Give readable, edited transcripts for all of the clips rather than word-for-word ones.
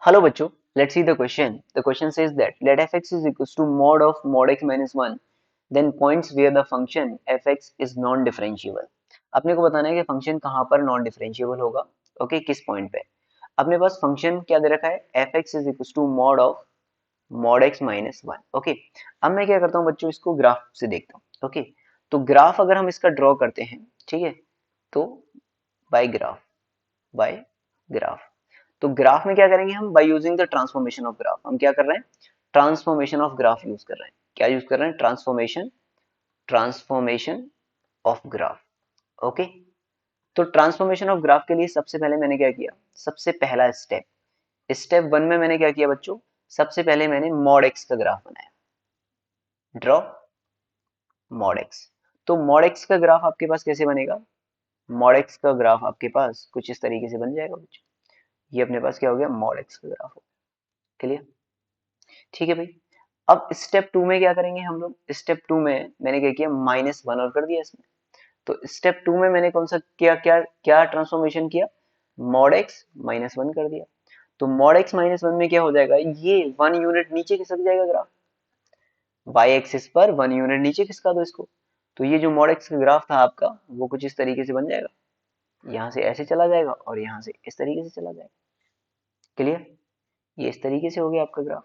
Hello बच्चों, let's see the question. The question says that let fx is equals to mod of mod x minus 1, then points where the function fx is non-differentiable. अपने को बताना है कि function कहाँ पर non differentiable होगा. Okay, किस पॉइंट पे. अपने पास फंक्शन क्या दे रखा है, fx is equals to mod of mod x minus 1. Okay, अब मैं क्या करता हूँ बच्चों, इसको ग्राफ से देखता हूँ. ओके, तो ग्राफ अगर हम इसका ड्रॉ करते हैं, ठीक है, तो बाय ग्राफ. तो ग्राफ में क्या करेंगे हम, by using the transformation of graph. हम क्या कर रहे हैं, ट्रांसफॉर्मेशन ऑफ ग्राफ यूज कर रहे हैं. क्या यूज कर रहे हैं, ट्रांसफॉर्मेशन ऑफ ग्राफ. ओके, तो ट्रांसफॉर्मेशन ऑफ ग्राफ के लिए सबसे पहले मैंने क्या किया, सबसे पहला स्टेप वन में मैंने क्या किया बच्चों, सबसे पहले मैंने मॉड एक्स का ग्राफ बनाया. Draw mod x. तो मॉड एक्स का ग्राफ आपके पास कैसे बनेगा, मॉड एक्स का ग्राफ आपके पास कुछ इस तरीके से बन जाएगा बच्चों. ये अपने पास क्या हो गया, मॉड एक्स का ग्राफ हो गया. क्लियर, ठीक है भाई. अब स्टेप टू में क्या करेंगे हम लोग, स्टेप टू में मैंने क्या किया, माइनस वन और कर दिया इसमें. तो स्टेप टू में मैंने कौन सा क्या क्या क्या ट्रांसफॉर्मेशन किया, मॉड एक्स माइनस वन कर दिया. तो मॉड एक्स माइनस वन में क्या हो जाएगा, ये वन यूनिट नीचे खिसक जाएगा ग्राफ. वाई एक्सिस पर वन यूनिट नीचे खिसका दो इसको. तो ये जो मॉड एक्स का ग्राफ था आपका, वो कुछ इस तरीके से बन जाएगा. यहाँ से ऐसे चला जाएगा और यहाँ से इस तरीके से चला जाएगा. क्लियर, ये इस तरीके से हो गया आपका ग्राफ.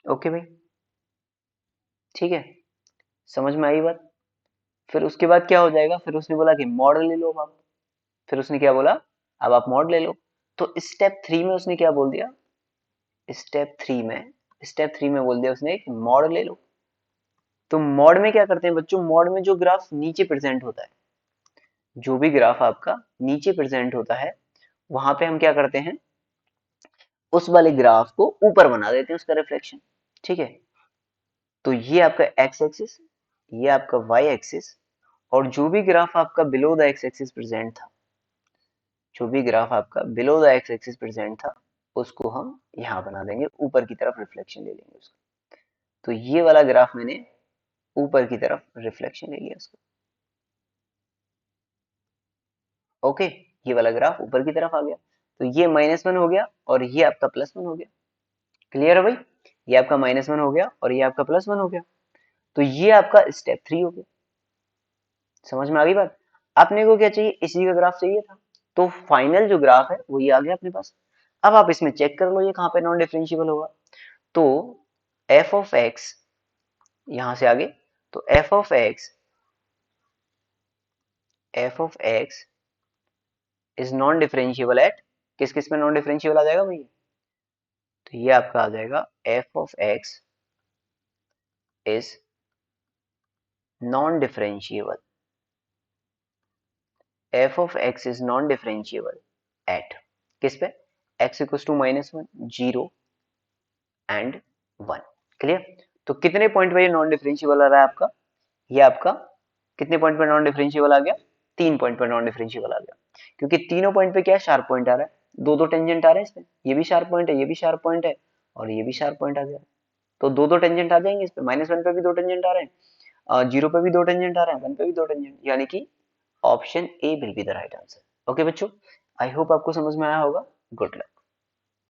ओके भाई, ठीक है, समझ में आई बात. फिर उसके बाद क्या हो जाएगा, फिर उसने बोला कि मॉड ले लो अब आप. फिर उसने क्या बोला, अब आप मॉड ले लो. तो स्टेप थ्री में उसने क्या बोल दिया, स्टेप थ्री में स्टेप थ्री में बोल दिया उसने कि मॉड ले लो. तो मॉड में क्या करते हैं बच्चों, मॉड में जो ग्राफ नीचे प्रेजेंट होता है, जो भी ग्राफ आपका नीचे प्रेजेंट होता है, वहां पे हम क्या करते हैं, उस वाले ग्राफ को ऊपर बना देते हैं, उसका रिफ्लेक्शन. ठीक है, तो ये आपका एक्स एक्सिस, ये आपका वाई एक्सिस, और जो भी ग्राफ आपका below the x axis present था, जो भी ग्राफ आपका below the x axis present था, उसको हम यहाँ बना देंगे, ऊपर की तरफ रिफ्लेक्शन ले लेंगे उसका. तो ये वाला ग्राफ मैंने ऊपर की तरफ रिफ्लेक्शन ले लिया उसका. ओके, ये वाला ग्राफ ऊपर की तरफ आ गया. तो ये माइनस वन हो गया और ये आपका प्लस वन हो गया. क्लियर है भाई, ये आपका माइनस वन हो गया और ये आपका प्लस वन हो गया. तो ये आपका स्टेप थ्री हो गया. समझ में आ गई बात. अपने को क्या चाहिए, इसी का ग्राफ चाहिए था. तो फाइनल जो ग्राफ है वो ये आ गया अपने पास. अब आप इसमें चेक कर लो ये कहाँ पे नॉन डिफरेंशिएबल होगा. तो एफ ऑफ एक्स, यहां से आगे, तो F of X is non differentiable at, किस किस में नॉन डिफरेंशिएबल आ जाएगा भैया, तो ये आपका आ जाएगा F of X is non differentiable, F of X is non differentiable at, किस पे, X equal to minus one, zero and one. Clear. तो कितने पॉइंट पे ये नॉन डिफरेंशिएबल आ रहा है आपका, ये आपका कितने पॉइंट पे नॉन डिफरेंशिएबल आ गया, तीन पॉइंट पे नॉन डिफरेंशिएबल आ गया. क्योंकि तीनों पॉइंट पे क्या है, शार्प पॉइंट आ रहा है, दो दो टेंजेंट आ रहे हैं इसमें, ये भी शार्प पॉइंट है, ये भी शार्प पॉइंट है, और ये भी शार्प पॉइंट आ गया. तो दो दो टेंजेंट आ जाएंगे इस पे, माइनस वन पे भी दो टेंजेंट आ रहे हैं, जीरो पे भी दो टेंजेंट आ रहे हैं, वन पे भी दो टेंजेंट, यानी कि option A will be the right answer. Okay बच्चों, आई होप आपको समझ में आया होगा. Good luck.